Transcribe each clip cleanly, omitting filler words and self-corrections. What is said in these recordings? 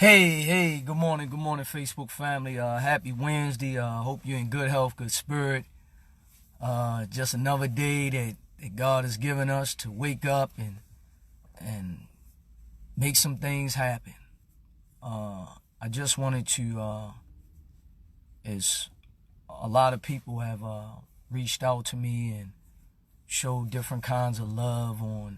Hey, good morning, Facebook family. Happy Wednesday. Hope you're in good health, good spirit. Just another day that God has given us to wake up and make some things happen. I just wanted to, as a lot of people have reached out to me and showed different kinds of love on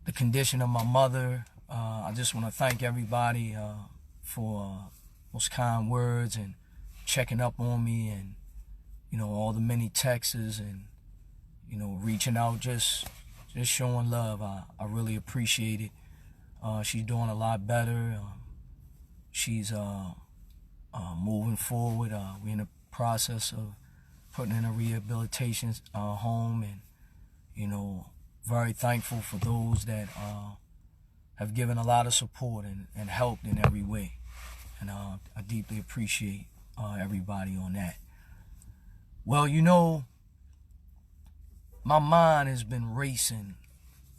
the condition of my mother. I just want to thank everybody for those kind words and checking up on me, and all the many texts and reaching out, just showing love. I really appreciate it. She's doing a lot better. She's moving forward. We're in the process of putting in a rehabilitation home, and very thankful for those that have given a lot of support and helped in every way. And I deeply appreciate everybody on that. Well, my mind has been racing.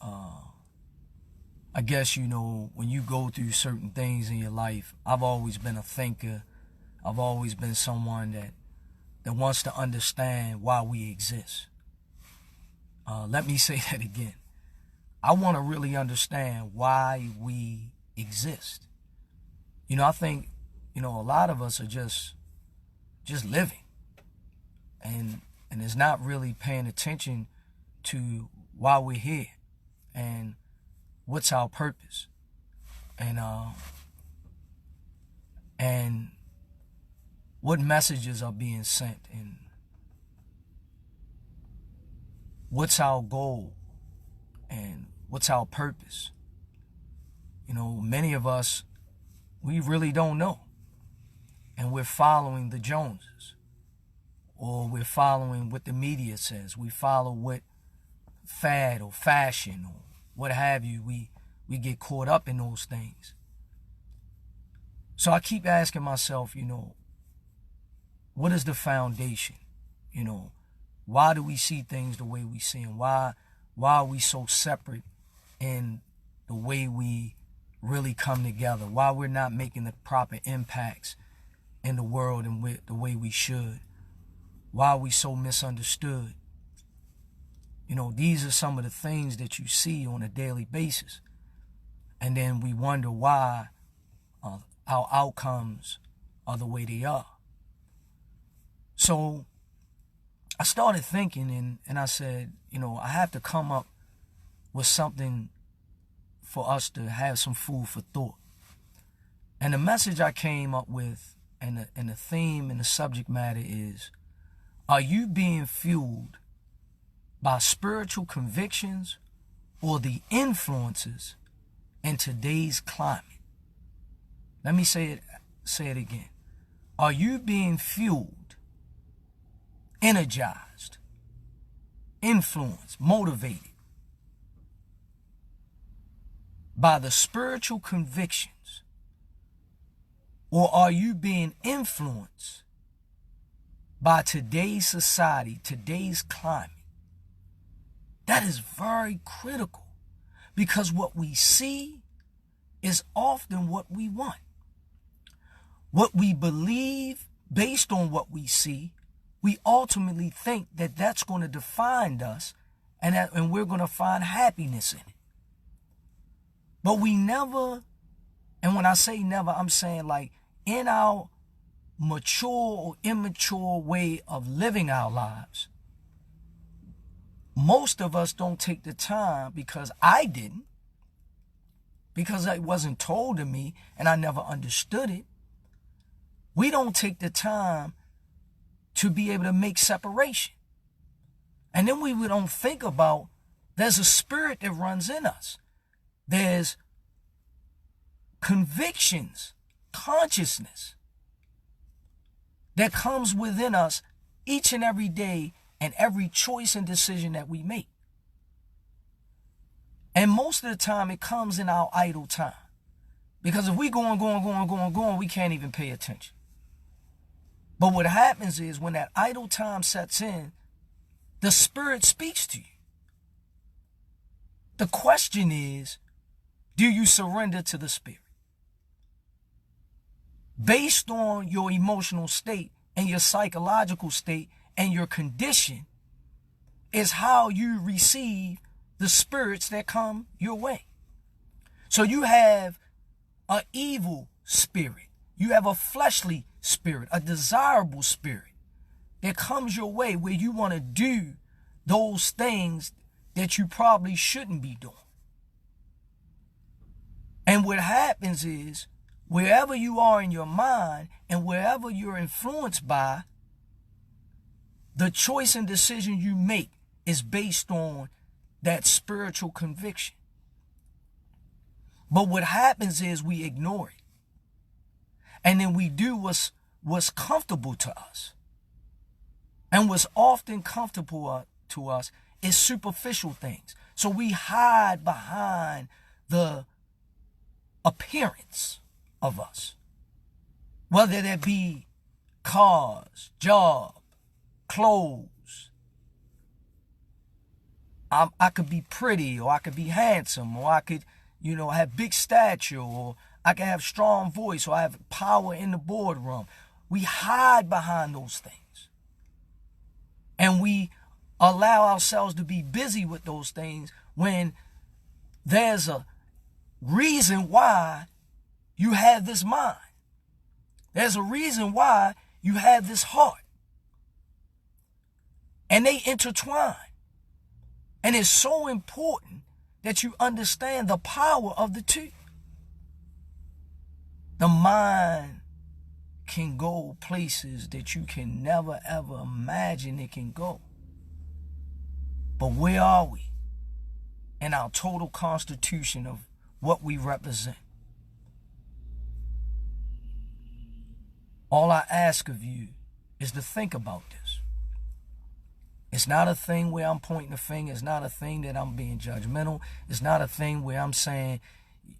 I guess, when you go through certain things in your life, I've always been a thinker. I've always been someone that wants to understand why we exist. Let me say that again. I want to really understand why we exist. I think, a lot of us are just living. And it's not really paying attention to why we're here and what's our purpose. And what messages are being sent, and what's our goal, and what's our purpose. Many of us, we really don't know. And we're following the Joneses, or we're following what the media says. We follow what fad or fashion or what have you. We get caught up in those things. So I keep asking myself, what is the foundation? Why do we see things the way we see them? Why are we so separate in the way we really come together? Why we're not making the proper impacts in the world and the way we should? Why are we so misunderstood? These are some of the things that you see on a daily basis. And then we wonder why our outcomes are the way they are. So I started thinking, and I said, I have to come up with something for us to have some food for thought. And the message I came up with, and the theme and the subject matter is, are you being fueled by spiritual convictions or the influences in today's climate? Let me say it again. Are you being fueled, energized, influenced, motivated by the spiritual convictions, or are you being influenced by today's society, today's climate? That is very critical, because what we see is often what we want. What we believe based on what we see, we ultimately think that that's going to define us, and we're going to find happiness in it. But we never, and when I say never, I'm saying like in our mature or immature way of living our lives, most of us don't take the time, because I didn't, because it wasn't told to me and I never understood it. We don't take the time to be able to make separation. And then we don't think about, there's a spirit that runs in us. There's convictions, consciousness that comes within us each and every day, and every choice and decision that we make. And most of the time it comes in our idle time. Because if we going, we can't even pay attention. But what happens is, when that idle time sets in, the Spirit speaks to you. The question is, do you surrender to the Spirit? Based on your emotional state and your psychological state and your condition is how you receive the spirits that come your way. So you have an evil spirit. You have a fleshly spirit, a desirable spirit that comes your way where you want to do those things that you probably shouldn't be doing. And what happens is, wherever you are in your mind and wherever you're influenced by, the choice and decision you make is based on that spiritual conviction. But what happens is we ignore it. And then we do what's comfortable to us. And what's often comfortable to us is superficial things. So we hide behind the appearance of us. Whether that be cars, job, clothes. I could be pretty, or I could be handsome, or I could, have big stature, or I can have strong voice, or I have power in the boardroom. We hide behind those things. And we allow ourselves to be busy with those things when there's a reason why you have this mind. There's a reason why you have this heart. And they intertwine. And it's so important that you understand the power of the two. The mind can go places that you can never ever imagine it can go. But where are we in our total constitution of what we represent? All I ask of you is to think about this. It's not a thing where I'm pointing a finger. It's not a thing that I'm being judgmental. It's not a thing where I'm saying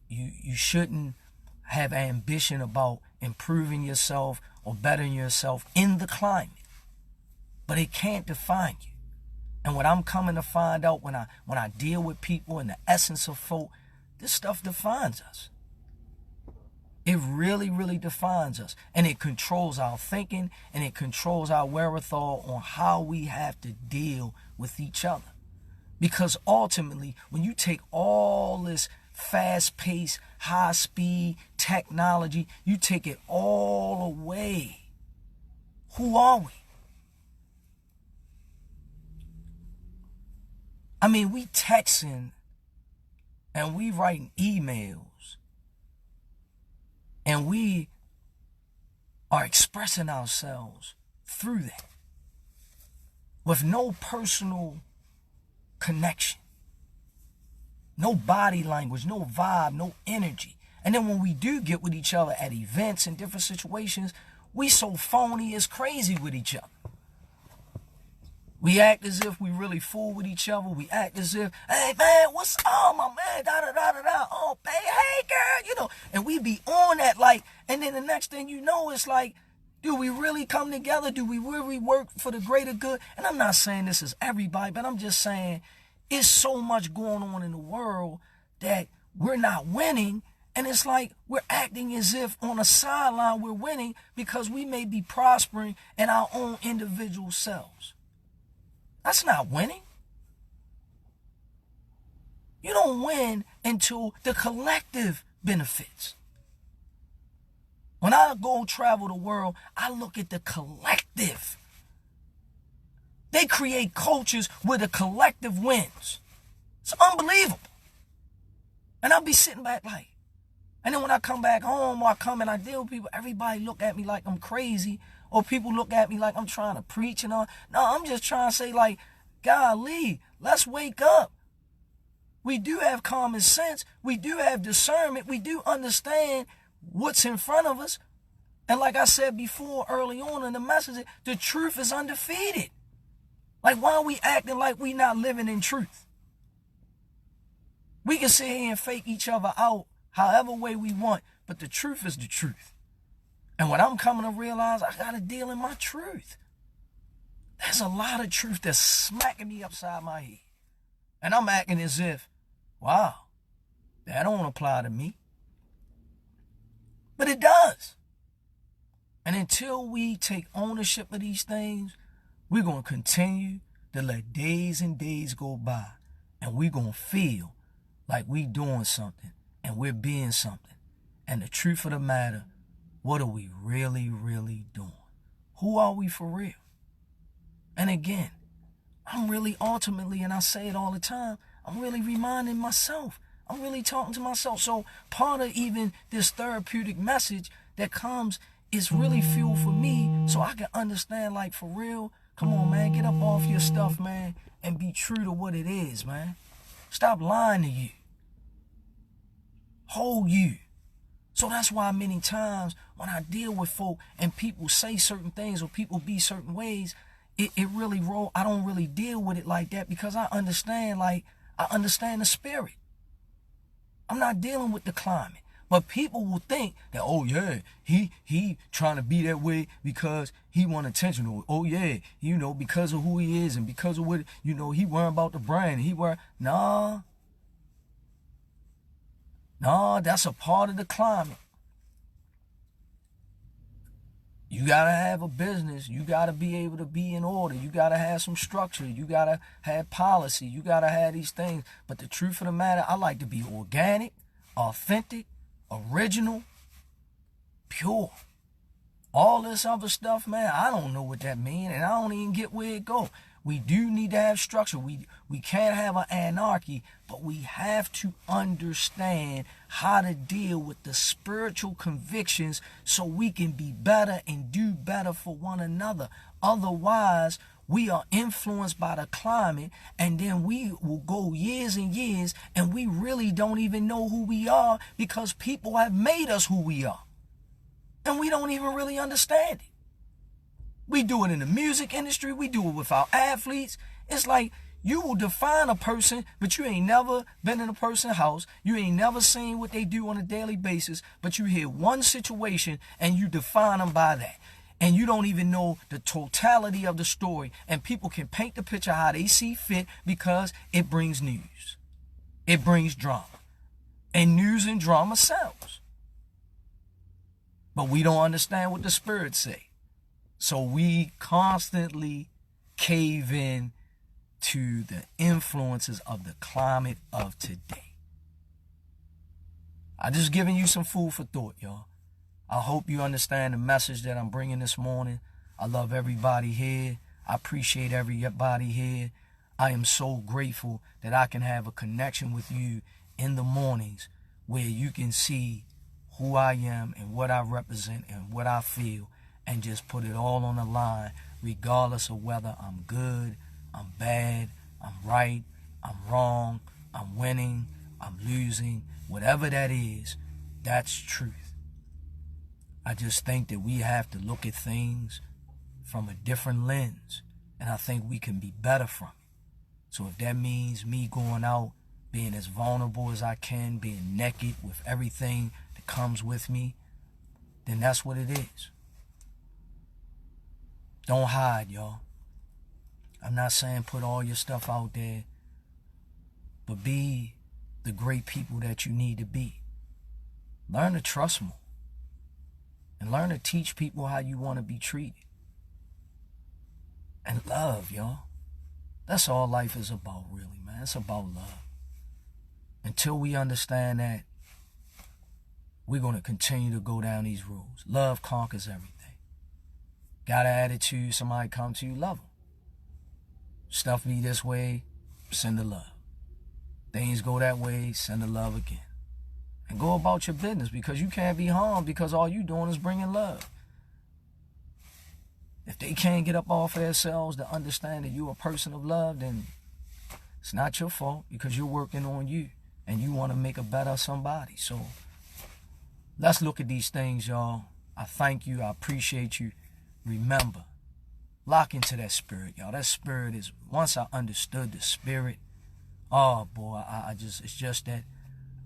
you shouldn't have ambition about improving yourself or bettering yourself in the climate. But it can't define you. And what I'm coming to find out when I deal with people and the essence of folk, this stuff defines us. It really, really defines us. And it controls our thinking, and it controls our wherewithal on how we have to deal with each other. Because ultimately, when you take all this fast-paced, high-speed technology, you take it all away. Who are we? I mean, we texting and we writing emails and we are expressing ourselves through that with no personal connection, no body language, no vibe, no energy. And then when we do get with each other at events and different situations, we so phony as crazy with each other. We act as if we really fool with each other. We act as if, hey man, what's up, my man? Da da da da da. Oh, babe, hey girl, And we be on that and then the next thing you know, it's like, do we really come together? Do we really work for the greater good? And I'm not saying this is everybody, but I'm just saying it's so much going on in the world that we're not winning. And it's like we're acting as if on a sideline we're winning because we may be prospering in our own individual selves. That's not winning. You don't win until the collective benefits. When I go travel the world, I look at the collective. They create cultures where the collective wins. It's unbelievable. And I'll be sitting back and then when I come back home or I come and I deal with people, everybody look at me like I'm crazy. Or people look at me like I'm trying to preach and all. No, I'm just trying to say golly, let's wake up. We do have common sense. We do have discernment. We do understand what's in front of us. And like I said before early on in the message, the truth is undefeated. Why are we acting like we not living in truth? We can sit here and fake each other out however way we want, but the truth is the truth. And what I'm coming to realize, I got to deal in my truth. There's a lot of truth that's smacking me upside my head. And I'm acting as if, wow, That don't apply to me. But it does. And until we take ownership of these things, we're going to continue to let days and days go by. And we're going to feel like we doing something and we're being something. And the truth of the matter, what are we really, really doing? Who are we for real? And again, I'm really ultimately, and I say it all the time, I'm really reminding myself. I'm really talking to myself. So part of even this therapeutic message that comes is really fuel for me so I can understand, like, for real, come on, man, get up off your stuff, man, and be true to what it is, man. Stop lying to you. Hold you. So that's why many times when I deal with folk and people say certain things or people be certain ways, it really I don't really deal with it like that because I understand the spirit. I'm not dealing with the climate. But people will think that, oh yeah, he trying to be that way because he want attention. Or, oh yeah, because of who he is and because of what, he worrying about the brand. Nah, that's a part of the climate. You got to have a business. You got to be able to be in order. You got to have some structure. You got to have policy. You got to have these things. But the truth of the matter, I like to be organic, authentic, original, pure. All this other stuff, man, I don't know what that means, and I don't even get where it go. We do need to have structure. We can't have an anarchy, but we have to understand how to deal with the spiritual convictions so we can be better and do better for one another. Otherwise, we are influenced by the climate, and then we will go years and years, and we really don't even know who we are because people have made us who we are. And we don't even really understand it. We do it in the music industry. We do it with our athletes. It's like you will define a person, but you ain't never been in a person's house. You ain't never seen what they do on a daily basis, but you hear one situation and you define them by that. And you don't even know the totality of the story. And people can paint the picture how they see fit because it brings news. It brings drama. And news and drama sells. But we don't understand what the spirits say. So we constantly cave in to the influences of the climate of today. I'm just giving you some food for thought, y'all. I hope you understand the message that I'm bringing this morning. I love everybody here. I appreciate everybody here. I am so grateful that I can have a connection with you in the mornings where you can see who I am and what I represent and what I feel and just put it all on the line regardless of whether I'm good, I'm bad, I'm right, I'm wrong, I'm winning, I'm losing. Whatever that is, that's truth. I just think that we have to look at things from a different lens, and I think we can be better from it. So if that means me going out, being as vulnerable as I can, being naked with everything that comes with me, then that's what it is. Don't hide, y'all. I'm not saying put all your stuff out there, but be the great people that you need to be. Learn to trust more. And learn to teach people how you want to be treated. And love, y'all. That's all life is about, really, man. It's about love. Until we understand that, we're going to continue to go down these roads. Love conquers everything. Got an attitude, somebody come to you, love them. Stuff be this way, send the love. Things go that way, send the love again. And go about your business because you can't be harmed because all you doing is bringing love. If they can't get up off themselves to understand that you're a person of love, then it's not your fault because you're working on you and you want to make a better somebody. So let's look at these things, y'all. I thank you. I appreciate you. Remember, lock into that spirit, y'all. That spirit is, once I understood the spirit, oh boy, it's just that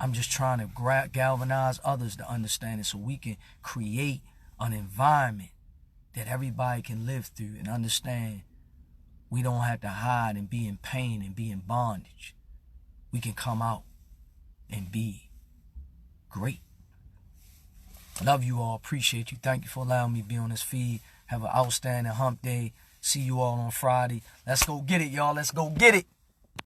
I'm just trying to galvanize others to understand it so we can create an environment that everybody can live through and understand we don't have to hide and be in pain and be in bondage. We can come out and be great. Love you all. Appreciate you. Thank you for allowing me to be on this feed. Have an outstanding hump day. See you all on Friday. Let's go get it, y'all. Let's go get it.